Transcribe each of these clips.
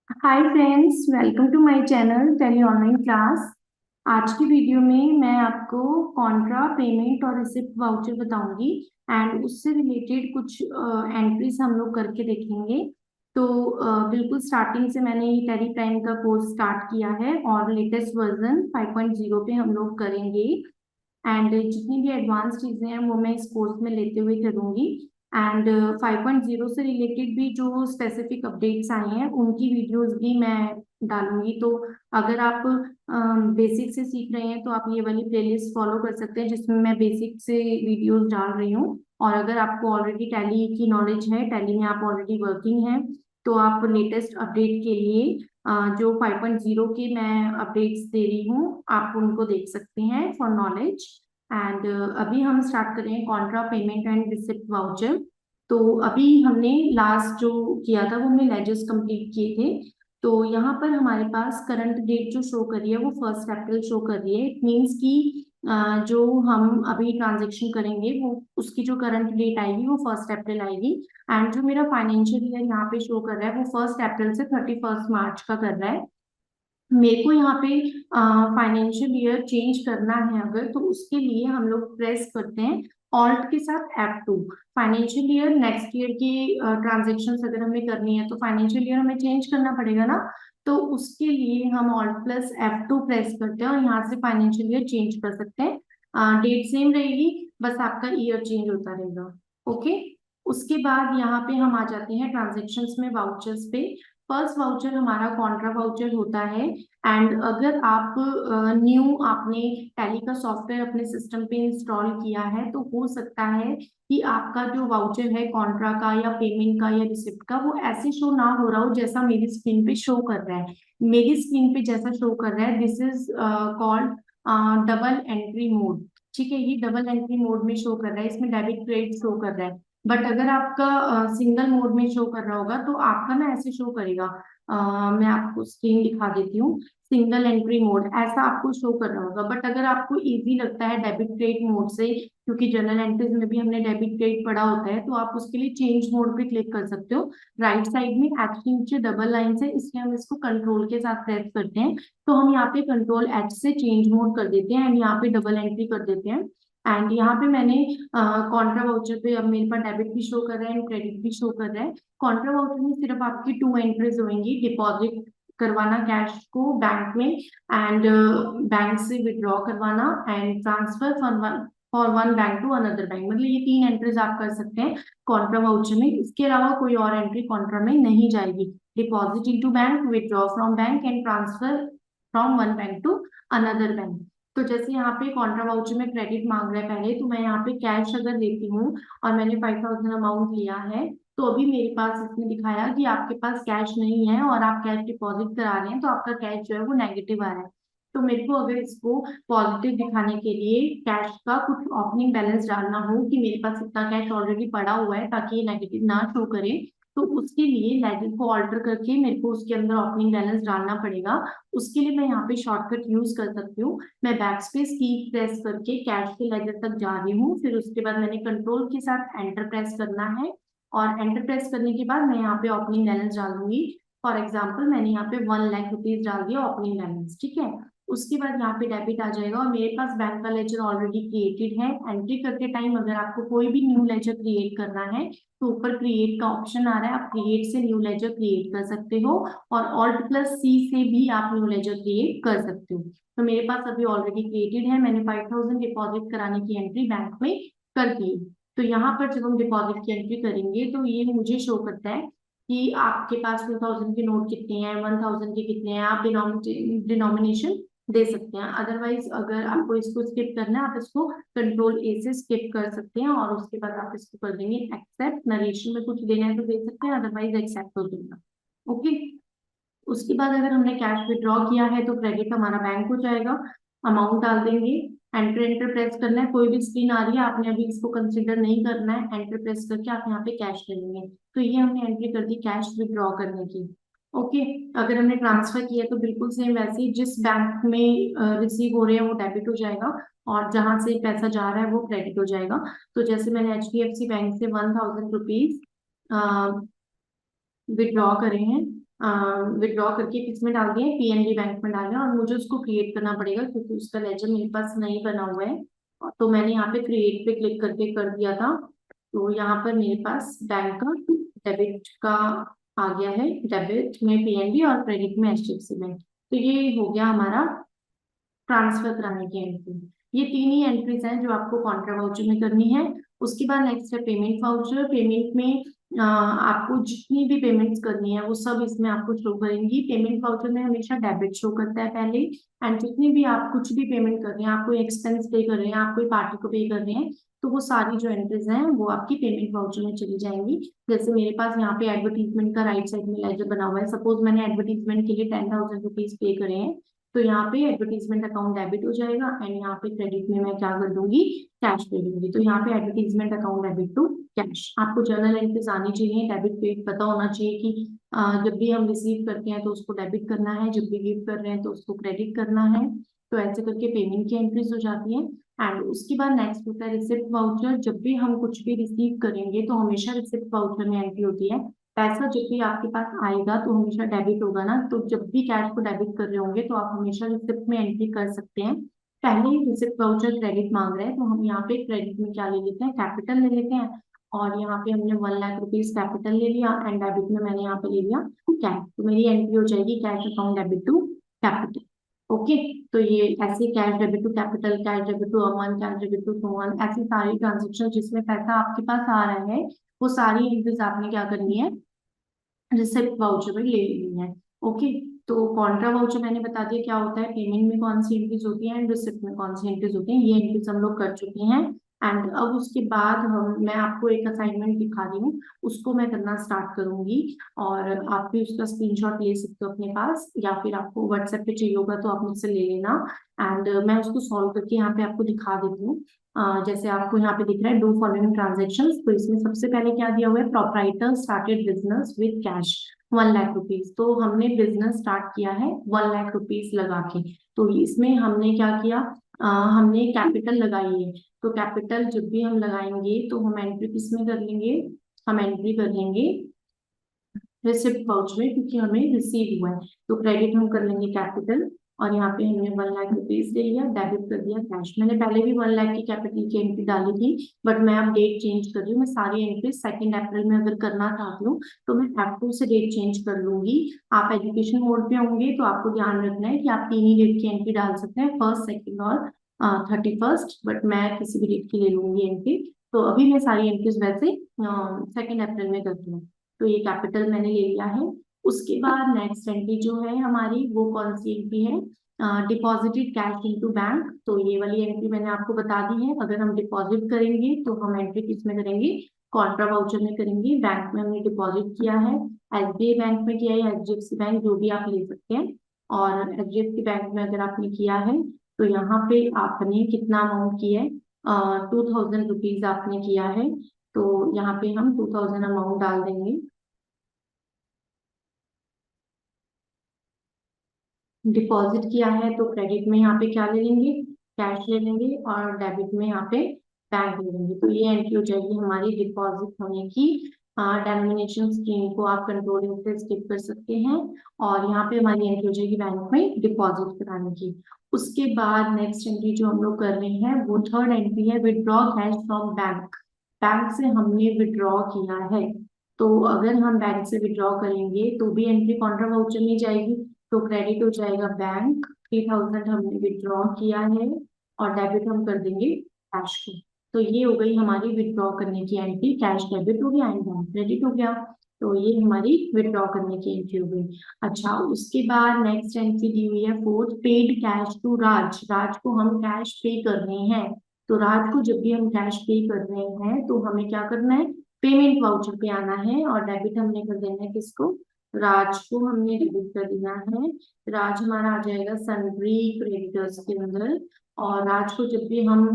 Hi friends, welcome to my channel tele online class. आज की video में मैं आपको कॉन्ट्रा पेमेंट और रिसिप्ट वाउचर बताऊंगी एंड उससे रिलेटेड कुछ एंट्रीज हम लोग करके देखेंगे। तो बिल्कुल स्टार्टिंग से मैंने ये टेली प्राइम का कोर्स स्टार्ट किया है और लेटेस्ट वर्जन 5.0 पे हम लोग करेंगे। एंड जितनी भी एडवांस चीजें हैं वो मैं इस कोर्स में लेते हुए करूंगी। एंड 5.0 से रिलेटेड भी जो स्पेसिफिक अपडेट्स आए हैं उनकी वीडियोस भी मैं डालूंगी। तो अगर आप बेसिक से सीख रहे हैं तो आप ये वाली प्लेलिस्ट फॉलो कर सकते हैं जिसमें मैं बेसिक से वीडियोस डाल रही हूँ। और अगर आपको ऑलरेडी टैली की नॉलेज है, टैली में आप ऑलरेडी वर्किंग हैं, तो आप लेटेस्ट अपडेट के लिए जो 5.0 के मैं अपडेट्स दे रही हूँ आप उनको देख सकते हैं फॉर नॉलेज। एंड अभी हम स्टार्ट करें Contra payment and receipt voucher. तो अभी हमने लास्ट जो किया था वो हमने लेजर्स कंप्लीट किए थे। तो यहाँ पर हमारे पास करंट डेट जो शो कर रही है वो 1 अप्रैल शो कर रही है। इट मीन्स कि जो हम अभी ट्रांजेक्शन करेंगे वो उसकी जो करंट डेट आएगी वो 1 अप्रैल आएगी। एंड जो मेरा फाइनेंशियल ईयर यहाँ पे शो कर रहा है वो 1 अप्रैल से 31 मार्च का कर रहा है। मेरे को यहाँ पे फाइनेंशियल ईयर चेंज करना है अगर, तो उसके लिए हम लोग प्रेस करते हैं ऑल्ट के साथ F2। Financial year next year की ट्रांजेक्शन्स अगर हमें करनी है तो फाइनेंशियल ईयर हमें चेंज करना पड़ेगा ना। तो उसके लिए हम ऑल्ट प्लस F2 प्रेस करते हैं और यहाँ से फाइनेंशियल ईयर चेंज कर सकते हैं। डेट सेम रहेगी, बस आपका ईयर चेंज होता रहेगा। ओके। उसके बाद यहाँ पे हम आ जाते हैं ट्रांजेक्शन्स में, वाउचर्स पे। फर्स्ट वाउचर हमारा कॉन्ट्रा वाउचर होता है। एंड अगर आप न्यू आपने टैली का सॉफ्टवेयर अपने सिस्टम पे इंस्टॉल किया है तो हो सकता है कि आपका जो वाउचर है कॉन्ट्रा का या पेमेंट का या रिसिप्ट का वो ऐसे शो ना हो रहा हो जैसा मेरी स्क्रीन पे शो कर रहा है। मेरी स्क्रीन पे जैसा शो कर रहा है this is called double entry mode. ठीक है, ये डबल एंट्री मोड में शो कर रहा है, इसमें डेबिट क्रेडिट शो कर रहा है। बट अगर आपका सिंगल मोड में शो कर रहा होगा तो आपका ना ऐसे शो करेगा। मैं आपको स्क्रीन दिखा देती हूँ। सिंगल एंट्री मोड ऐसा आपको शो कर रहा होगा। बट अगर आपको इजी लगता है डेबिट क्रेडिट मोड से, क्योंकि जनरल एंट्रीज में भी हमने डेबिट क्रेडिट पढ़ा होता है, तो आप उसके लिए चेंज मोड पे क्लिक कर सकते हो। राइट साइड में एच के नीचे डबल लाइन से, इसलिए हम इसको कंट्रोल के साथ प्रेस करते हैं। तो हम यहाँ पे कंट्रोल एच से चेंज मोड कर देते हैं एंड यहाँ पे डबल एंट्री कर देते हैं। एंड यहाँ पे मैंने कॉन्ट्रा वाउचर पे अब मेरे पास डेबिट भी शो कर रहा है एंड क्रेडिट भी शो कर रहा है। कॉन्ट्रा वाउचर में सिर्फ आपकी 2 एंट्रीज होंगी, डिपॉजिट करवाना कैश को बैंक में एंड बैंक से विड्रॉ करवाना and transfer for one bank to another bank. मतलब ये 3 एंट्रीज आप कर सकते हैं कॉन्ट्रा वाउचर में। इसके अलावा कोई और एंट्री कॉन्ट्रा में नहीं जाएगी। Deposit into bank, withdraw from bank and transfer from one bank to another bank. तो जैसे यहाँ पे कॉन्ट्रा वाउचर में क्रेडिट मांग रहा है पहले, तो मैं यहाँ पे कैश अगर लेती हूँ और मैंने 5,000 अमाउंट लिया है, तो अभी मेरे पास इसने दिखाया कि आपके पास कैश नहीं है और आप कैश डिपॉजिट करा रहे हैं, तो आपका कैश जो है वो नेगेटिव आ रहा है। तो मेरे को अगर इसको पॉजिटिव दिखाने के लिए कैश का कुछ ओपनिंग बैलेंस डालना हो कि मेरे पास इतना कैश ऑलरेडी पड़ा हुआ है ताकि ये नेगेटिव ना शो करे, तो उसके लिए लेजर को ऑल्टर करके मेरे को उसके अंदर ओपनिंग बैलेंस डालना पड़ेगा। उसके लिए मैं यहाँ पे शॉर्टकट यूज कर सकती हूँ। मैं बैक स्पेस की प्रेस करके कैश के लेजर तक जा रही हूँ, फिर उसके बाद मैंने कंट्रोल के साथ एंटर प्रेस करना है। और एंटर प्रेस करने के बाद मैं यहाँ पे ओपनिंग बैलेंस डालूंगी। फॉर एग्जाम्पल मैंने यहाँ पे 1 लाख रुपीज डाल दिया ओपनिंग बैलेंस। ठीक है। उसके बाद यहाँ पे डेबिट आ जाएगा और मेरे पास बैंक का लेजर ऑलरेडी क्रिएटेड है। एंट्री करते टाइम अगर आपको कोई भी न्यू लेजर क्रिएट करना है तो ऊपर क्रिएट का ऑप्शन आ रहा है, आप क्रिएट से न्यू लेजर क्रिएट कर सकते हो। और ऑल्ट प्लस सी से भी आप न्यू लेजर क्रिएट कर सकते हो। तो मेरे पास अभी ऑलरेडी क्रिएटेड है, मैंने 5,000 डिपॉजिट कराने की एंट्री बैंक में कर दी। तो यहाँ पर जब हम डिपॉजिट की एंट्री करेंगे तो ये मुझे शो करता है कि आपके पास 2,000 के नोट कितने हैं, 1,000 के कितने हैं, आप डिनोमिनेशन दे सकते हैं। अदरवाइज अगर आपको इसको स्किप करना है आप इसको कंट्रोल ए से स्किप कर सकते हैं और उसके बाद आप इसको कर देंगे एक्सेप्ट। नरेशन में कुछ देना है तो दे सकते हैं, अदरवाइज एक्सेप्ट हो जाएगा। ओके। उसके बाद अगर हमने कैश विड्रॉ किया है तो क्रेडिट हमारा बैंक हो जाएगा। अमाउंट डाल देंगे, एंटर एंटर प्रेस करना है। कोई भी स्क्रीन आ रही है आपने अभी इसको कंसिडर नहीं करना है, एंटर प्रेस करके आप यहाँ पे कैश ले लेंगे। तो ये हमने एंट्री कर दी कैश विड्रॉ करने की। ओके। अगर हमने ट्रांसफर किया तो बिल्कुल सेम वैसे ही जिस बैंक में रिसीव हो रहे हैं वो डेबिट हो जाएगा और जहां से पैसा जा रहा है वो क्रेडिट हो जाएगा। तो जैसे मैंने HDFC बैंक से 1,000 रुपीज विड्रॉ करे हैं, विड्रॉ करके किस में डाल दिए, पीएनबी बैंक में डाले, और मुझे उसको क्रिएट करना पड़ेगा क्योंकि उसका लेजर मेरे पास नहीं बना हुआ है। तो मैंने यहाँ पे क्रिएट पे क्लिक करके कर दिया था। तो यहाँ पर मेरे पास बैंक का डेबिट का आ गया है, डेबिट में पीएनबी और क्रेडिट में एचडीएफसी बैंक। तो ये हो गया हमारा ट्रांसफर कराने की एंट्री। ये तीन ही एंट्रीज हैं जो आपको कॉन्ट्रा वाउचर में करनी है। उसके बाद नेक्स्ट है पेमेंट वाउचर। पेमेंट में आपको जितनी भी पेमेंट्स करनी है वो सब इसमें आपको शो करेंगी। पेमेंट वाउचर में हमेशा डेबिट शो करता है पहले। एंड जितनी भी आप कुछ भी पेमेंट कर रहे हैं, आप कोई एक्सपेंस पे कर रहे हैं, आप कोई पार्टी को पे कर रहे हैं, तो वो सारी जो एंट्रीज हैं वो आपकी पेमेंट वाउचर में चली जाएंगी। जैसे मेरे पास यहाँ पे एडवर्टीजमेंट का राइट साइड में लेजर बना हुआ है। सपोज मैंने एडवर्टीजमेंट के लिए 10,000 रुपीज पे करे हैं, तो यहाँ पे एडवर्टीजमेंट अकाउंट डेबिट हो जाएगा। एंड यहाँ पे क्रेडिट में मैं क्या कर दूंगी, कैश पे दूंगी। तो यहाँ पे advertisement account debit to cash. आपको जर्नल एंट्रीज आनी चाहिए, डेबिट क्रेडिट पता होना चाहिए कि जब भी हम रिसीव करते हैं तो उसको डेबिट करना है, जब भी गिव कर रहे हैं तो उसको क्रेडिट करना है। तो ऐसे करके पेमेंट की एंट्रीज हो जाती है। एंड उसके बाद नेक्स्ट होता है रिसिप्ट वाउचर। जब भी हम कुछ भी रिसीव करेंगे तो हमेशा रिसिप्ट वाउचर में एंट्री होती है। पैसा जब भी आपके पास आएगा तो हमेशा डेबिट होगा ना, तो जब भी कैश को डेबिट कर रहे होंगे तो आप हमेशा रिसिप्ट में एंट्री कर सकते हैं। पहले ही रिसिप्ट वाउचर क्रेडिट मांग रहे हैं, तो हम यहाँ पे क्रेडिट में क्या ले लेते हैं, कैपिटल ले लेते हैं। और यहाँ पे हमने 1 लाख रुपीज कैपिटल ले लिया, एंड डेबिट में मैंने यहाँ पे ले लिया कैश। तो मेरी एंट्री हो जाएगी cash account debit to capital. Okay. तो ये ऐसे cash debit to capital, cash debit to Aman, cash debit to Sohan, ऐसी सारी ट्रांजेक्शन जिसमें पैसा आपके पास आ रहा है वो सारी एंट्रीज आपने क्या करनी है, रिसिप्ट वाउचर में ले लेनी है। ओके। तो कॉन्ट्रा वाउचर मैंने बता दिया क्या होता है, पेमेंट में कौन सी एंट्रीज होती है एंड रिसिप्ट में कौन सी एंट्रीज होती है। ये एंट्रीज हम लोग कर चुके हैं। एंड अब उसके बाद मैं आपको एक असाइनमेंट दिखा रही हूँ, उसको मैं करना स्टार्ट करूंगी। और आप भी उसका स्क्रीनशॉट ले सकते हो अपने पास, या फिर आपको व्हाट्सएप पे चाहिए होगा तो आप मुझसे ले लेना। एंड मैं उसको सॉल्व करके यहाँ पे आपको दिखा देती हूँ। जैसे आपको यहाँ पे दिख रहा है डू फॉलोइंग ट्रांजेक्शंस, तो इसमें सबसे पहले क्या दिया हुआ है, proprietor started business with cash 1 lakh rupees. तो हमने बिजनेस स्टार्ट किया है 1 लाख रुपीज लगा के। तो इसमें हमने क्या किया, हमने कैपिटल लगाई है। तो कैपिटल जब भी हम लगाएंगे तो हम एंट्री किस में कर लेंगे, हम एंट्री कर लेंगे रिसिप्ट पाउच में, क्योंकि हमें रिसीव हुआ है। तो क्रेडिट हम कर लेंगे कैपिटल, और यहाँ पे हमने 1 लाख रुपीज ले लिया, डेबिट कर दिया कैश। मैंने पहले भी 1 लाख की कैपिटल की एंट्री डाली थी, बट मैं अब डेट चेंज कर रही हूँ। मैं सारी एंट्री 2 अप्रैल में अगर करना चाहती हूँ तो मैं F2 से डेट चेंज कर लूंगी। आप एजुकेशन मोड पे होंगे तो आपको ध्यान रखना है कि आप तीन ही डेट की एंट्री डाल सकते हैं, फर्स्ट, सेकेंड और 31st। बट मैं किसी भी डेट की ले लूंगी एंट्री। तो अभी मैं सारी एंट्रीज वैसे 2 अप्रैल में करती हूँ। तो ये कैपिटल मैंने ले लिया है। उसके बाद नेक्स्ट एंट्री जो है हमारी, वो कौन सी एंट्री है, डिपॉजिटेड कैश इनटू बैंक। तो ये वाली एंट्री मैंने आपको बता दी है। अगर हम डिपॉजिट करेंगे तो हम एंट्री किस में करेंगे, कॉन्ट्रा वाउचर में करेंगे। बैंक में हमने डिपॉजिट किया है, एसबीआई बैंक में किया है, एचडीएफसी बैंक, जो भी आप ले सकते हैं। और एचडीएफसी बैंक में अगर आपने किया है तो यहाँ पे आपने कितना अमाउंट किया है, 2,000 रुपीज आपने किया है। तो यहाँ पे हम 2,000 अमाउंट डाल देंगे। डिपॉजिट किया है तो क्रेडिट में यहाँ पे क्या ले लेंगे, कैश ले लेंगे, और डेबिट में यहाँ पे बैंक ले लेंगे। तो ये एंट्री हो जाएगी हमारी डिपॉजिट होने की। डेनोमिनेशन स्कीम को आप कंट्रोलिंग से स्किप कर सकते हैं। और यहाँ पे हमारी एंट्री हो जाएगी बैंक में डिपॉजिट कराने की। उसके बाद नेक्स्ट एंट्री जो हम लोग कर रहे हैं वो थर्ड एंट्री है, withdraw cash from bank. Bank से हमने विदड्रॉ किया है, तो अगर हम बैंक से विदड्रॉ करेंगे तो भी एंट्री कॉन्ट्रा वाउचर में जाएगी। तो क्रेडिट हो जाएगा बैंक, 3,000 हमने विड्रॉ किया है, और डेबिट हम कर देंगे कैश को। तो ये हो गई हमारी विड्रॉ करने की एंट्री, कैश डेबिट हो गया एंड बैंक क्रेडिट हो गया। तो ये हमारी विड्रॉ करने की एंट्री हो गई। अच्छा, उसके बाद नेक्स्ट एंट्री दी हुई है फोर्थ, पेड कैश टू राज। राज को हम कैश पे कर रहे हैं। तो राज को जब भी हम कैश पे कर रहे हैं तो हमें क्या करना है, पेमेंट वाउचर पे आना है, और डेबिट हमने कर देना है किसको, राज को हमने डेबिट कर दिया है। राज हमारा आ जाएगा सन्ड्री क्रेडिटर्स के अंदर। और राज को जब भी हम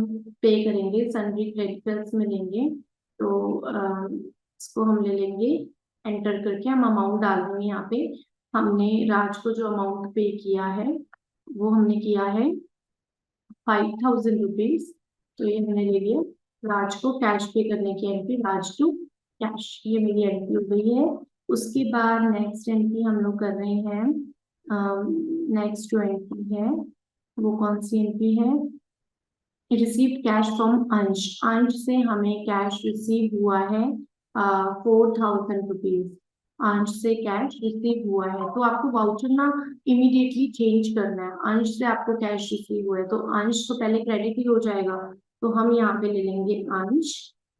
पे करेंगे सन्ड्री क्रेडिटर्स में लेंगे, तो इसको हम ले लेंगे, एंटर करके हम अमाउंट डाल देंगे यहाँ पे। हमने राज को जो अमाउंट पे किया है वो हमने किया है 5,000 रुपीज। तो ये हमने ले लिया, राज को कैश पे करने की एंट्री, राज टू कैश, ये मेरी एंट्री हो गई है। उसके बाद नेक्स्ट एंट्री हम लोग कर रहे हैं, नेक्स्ट जो एंट्री है वो कौन सी एंट्री है, रिसीव कैश फ्रॉम अंश। अंश से हमें कैश रिसीव हुआ है 4,000 रुपीज। अंश से कैश रिसीव हुआ है, तो आपको वाउचर ना इमीडिएटली चेंज करना है। अंश से आपको कैश रिसीव हुआ है तो अंश तो पहले क्रेडिट ही हो जाएगा, तो हम यहाँ पे ले लेंगे अंश।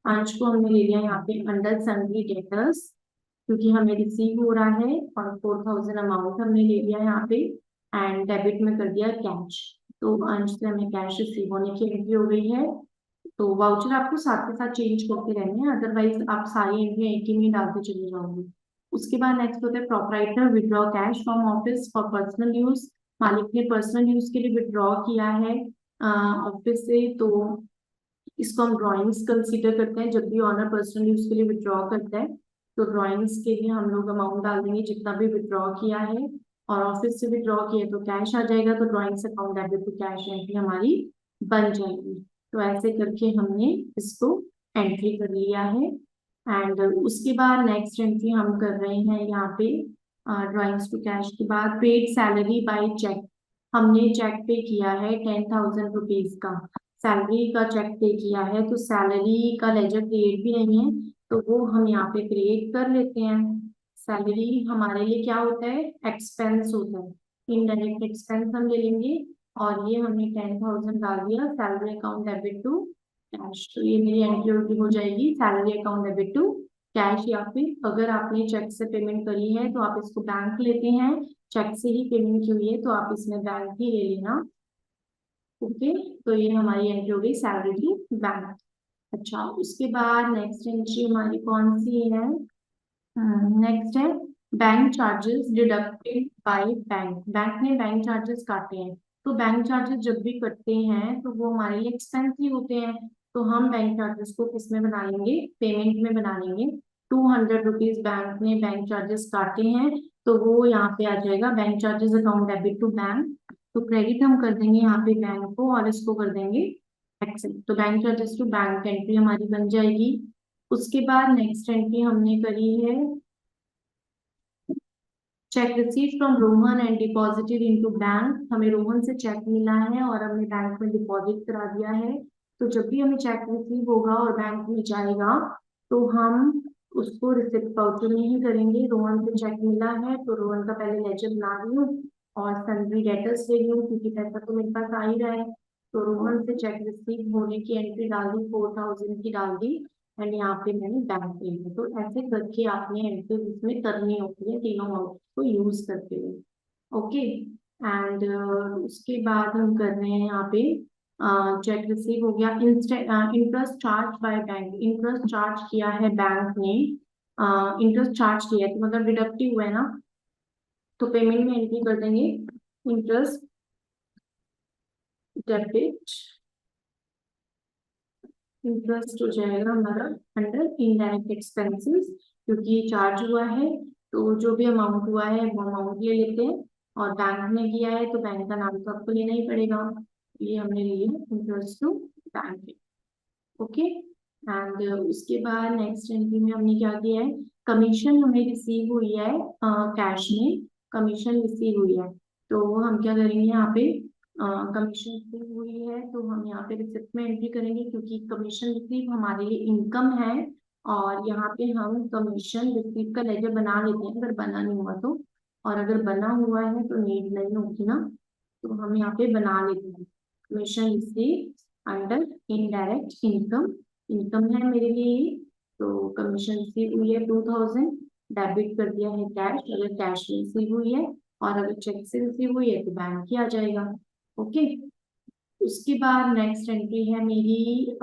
अंश को हमने ले लिया यहाँ पे अंडर सन्ड्री डेटर्स, क्योंकि हमें रिसीव हो रहा है और 4,000 अमाउंट हमने ले लिया यहाँ पे, एंड डेबिट में कर दिया कैश। तो अंश से हमें कैश रिसीव होने की एंट्री हो गई है। तो वाउचर आपको साथ के साथ चेंज करते रहने हैं, अदरवाइज आप सारी एंट्री एक ही में डालते चले जाओगे। उसके बाद नेक्स्ट होता है proprietor withdraw cash from office for personal use. मालिक ने पर्सनल यूज के लिए विड्रॉ किया है ऑफिस से, तो इसको हम ड्राइंग्स कंसीडर करते हैं। जब भी ऑनर पर्सनल यूज के लिए विड्रॉ करता है तो ड्राइंग्स के लिए हम लोग अमाउंट डाल देंगे जितना भी विड्रॉ किया है, और ऑफिस से विड्रॉ किया तो कैश आ जाएगा, तो drawings account debit to cash entry हमारी बन जाएगी। तो ऐसे करके हमने इसको एंट्री कर लिया है। एंड उसके बाद नेक्स्ट एंट्री हम कर रहे हैं यहाँ पे ड्राइंग्स टू कैश के बाद पेड सैलरी बाय चेक। हमने चेक पे किया है 10,000 रुपीज का, सैलरी का चेक पे किया है, तो सैलरी का लेजर क्रिएट भी नहीं है, तो वो हम यहाँ पे क्रिएट कर लेते हैं। सैलरी हमारे लिए क्या होता है, एक्सपेंस होता है, इनडायरेक्ट एक्सपेंस हम ले लेंगे। और ये हमने 10,000 डाल दिया salary account debit to cash, तो ये मेरी एंट्री हो जाएगी salary account debit to cash. या फिर अगर आपने चेक से पेमेंट करी है तो आप इसको बैंक लेते हैं, चेक से ही पेमेंट की हुई है तो आप इसमें बैंक ही ले लेना। ओके, तो ये हमारी एंट्री हो गई सैलरी की बैंक। अच्छा, उसके बाद नेक्स्ट एंट्री हमारी कौन सी है, नेक्स्ट है bank charges deducted by bank. Bank ने बैंक चार्जेस काटे हैं, तो बैंक चार्जेस जब भी कटते हैं तो वो हमारे लिए एक्सपेंस ही होते हैं, तो हम बैंक चार्जेस को किस में बना लेंगे, पेमेंट में बना लेंगे। 200 रुपीज बैंक ने बैंक चार्जेस काटे हैं, तो वो यहाँ पे आ जाएगा bank charges account debit to bank. तो क्रेडिट हम कर देंगे यहाँ पे बैंक को और इसको कर देंगे एक्सेप्ट, तो bank charges to bank entry हमारी बन जाएगी। उसके बाद नेक्स्ट एंट्री हमने करी है check receive from Rohan and deposited into bank. हमें रोहन से चेक मिला है और हमने बैंक में डिपॉजिट करा दिया है, तो जब भी हमें चेक रिसीव होगा और बैंक में जाएगा तो हम उसको रिसिप्ट वाउचर में ही करेंगे। रोहन से चेक मिला है तो रोहन का पहले लेजर बना रही हूँ और सन्ड्री डेटर्स ले रही हूँ, क्योंकि पैसा तो मेरे पास आ ही रहा है। तो रोहन से चेक रिसीव होने की एंट्री डाल दी, 4,000 की डाल दी, एंड यहाँ पे मैंने बैंक ले लिया। तो ऐसे करके आपने एंट्री इसमें करनी होती है तीनों वाउचर को यूज करते हुए। ओके, एंड उसके बाद हम कर रहे हैं यहाँ पे चेक रिसीव हो गया, interest charge by bank. Interest charge किया है बैंक ने, इंटरेस्ट चार्ज किया है तो मतलब डिडक्टिव हुआ है ना, तो पेमेंट में एंट्री कर देंगे इंटरेस्ट डेबिट, इंटरेस्ट हो जाएगा हमारा अंडर इनडायरेक्ट एक्सपेंसेस, क्योंकि चार्ज हुआ है तो जो भी अमाउंट हुआ है वो अमाउंट ले लेते हैं, और बैंक ने किया है तो बैंक का नाम तो आपको लेना ही पड़ेगा, ये हमने लिया interest to bank. Okay, and उसके बाद नेक्स्ट एंट्री में हमने क्या किया है, कमीशन हमें रिसीव हुई है कैश में, कमीशन रिसीव हुई है, तो हम क्या करेंगे यहाँ पे, कमीशन रिसीव हुई है तो हम यहाँ पे रिसिप्ट में एंट्री करेंगे, क्योंकि कमीशन रिसीव हमारे लिए इनकम है, और यहाँ पे हम कमीशन रिसीव का लेजर बना लेते हैं अगर बना नहीं हुआ तो, और अगर बना हुआ है तो नीड नहीं होगी ना, तो हम यहाँ पे बना लेते हैं commission receive under indirect income. Income है मेरे लिए, तो कमीशन रिसीव हुई है 2,000, डेबिट कर दिया है कैश, अगर कैश रिसीव हुई है, और अगर चेक से रिसीव हुई है तो बैंक ही आ जाएगा। ओके, उसके बाद नेक्स्ट एंट्री है मेरी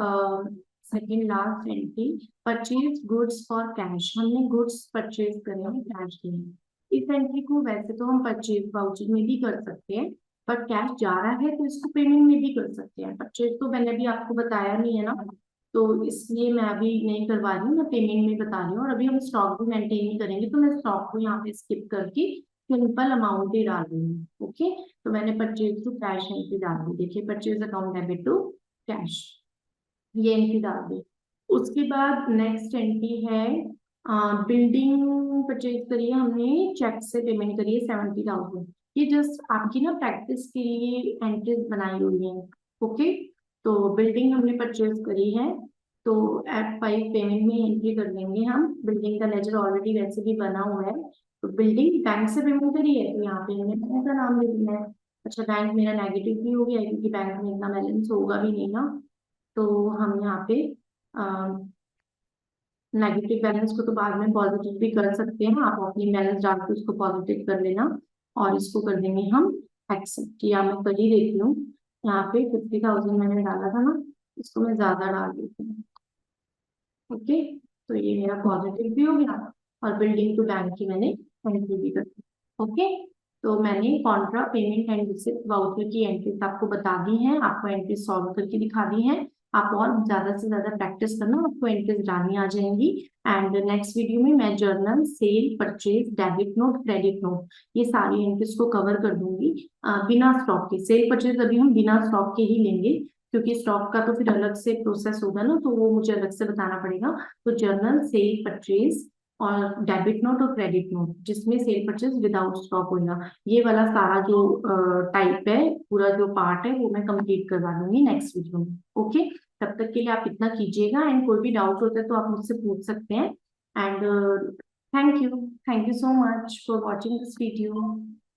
second last entry, purchase goods for cash. हमने गुड्स परचेज करे हैं कैश के लिए। इस एंट्री को वैसे तो हम परचेज वाउचर में भी कर सकते हैं, बट कैश जा रहा है तो इसको पेमेंट में भी कर सकते हैं। परचेज तो मैंने अभी आपको बताया नहीं है ना, तो इसलिए मैं अभी नहीं करवा रही हूँ, मैं पेमेंट में बता रही हूँ, और अभी हम स्टॉक भी मेंटेन नहीं करेंगे, तो मैं स्टॉक को यहाँ पे स्किप करके सिंपल अमाउंट ही डाल रही हूँ। ओके, तो मैंने परचेज टू कैश एंट्री डाल दी, देखिए purchase account debit to cash, ये एंट्री डाल दी। उसके बाद नेक्स्ट एंट्री है बिल्डिंग परचेज करी है हमने, चेक से पेमेंट करी है 70,000। ये जस्ट आपकी ना प्रैक्टिस के लिए एंट्रीज बनाई हुई है। ओके, तो बिल्डिंग हमने परचेज करी है, तो F5 पेमेंट में एंट्री कर देंगे हम। बिल्डिंग का लेजर ऑलरेडी वैसे भी बना हुआ है। तो बिल्डिंग बैंक से पेमेंट करी है, तो यहाँ पे हमने बैंक का नाम लिख दिया है। अच्छा, बैंक मेरा नेगेटिव भी हो गया है क्योंकि बैंक में इतना बैलेंस होगा भी नहीं ना। तो हम यहाँ पे नेगेटिव बैलेंस को तो बाद में पॉजिटिव भी कर सकते हैं, आप अपनी बैलेंस डाल के उसको पॉजिटिव कर लेना। और इसको कर देंगे हम एक्सेप्ट, या मैं कर ही देती हूँ। यहाँ पे 50,000 मैंने डाला था ना, इसको मैं ज्यादा डाल देती हूँ। ओके, तो ये मेरा पॉजिटिव भी हो गया, और बिल्डिंग टू बैंक की मैंने एंट्री भी कर दी। ओके, तो मैंने Contra payment and receipt voucher की एंट्रीज आपको बता दी हैं, आपको एंट्री सॉल्व करके दिखा दी हैं। आप और ज्यादा से ज्यादा प्रैक्टिस करना, आपको एंट्रीज डालनी आ जाएंगी। एंड नेक्स्ट वीडियो में मैं journal, sale, purchase, debit note, credit note, ये सारी एंट्रीज को कवर कर दूंगी। बिना स्टॉक के सेल परचेज अभी हम बिना स्टॉक के ही लेंगे, क्योंकि स्टॉक का तो फिर अलग से प्रोसेस होगा ना, तो वो मुझे अलग से बताना पड़ेगा। तो जर्नल, सेल, परचेज और डेबिट नोट और क्रेडिट नोट, जिसमें सेल परचेज विदाउट स्टॉक होगा, ये वाला सारा जो टाइप है, पूरा जो पार्ट है, वो मैं कंप्लीट करवा दूंगी नेक्स्ट वीडियो में। ओके, तब तक के लिए आप इतना कीजिएगा, एंड कोई भी डाउट होता है तो आप मुझसे पूछ सकते हैं। And thank you, thank you so much for watching this video.